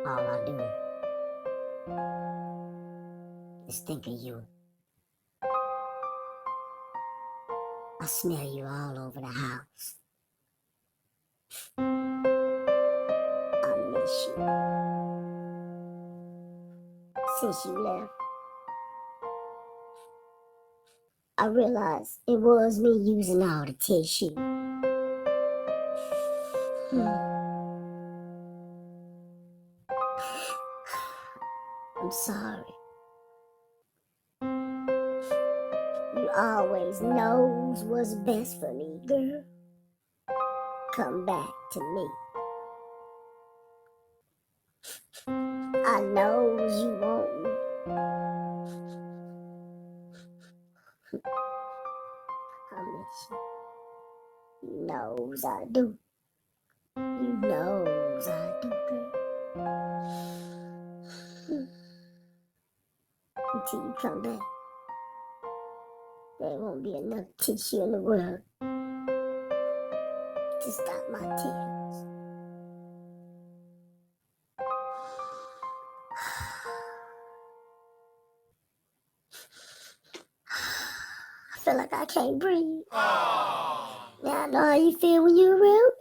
All I do is think of you. I smell you all over the house. I miss you. Since you left, I realized it was me using all the tissue. I'm sorry. You always knows what's best for me, girl. Come back to me. I knows you want me. I miss you. You knows I do. You knows I do, girl. Until you come back, there won't be enough tissue in the world to stop my tears. I feel like I can't breathe. Now I know how you feel when you're around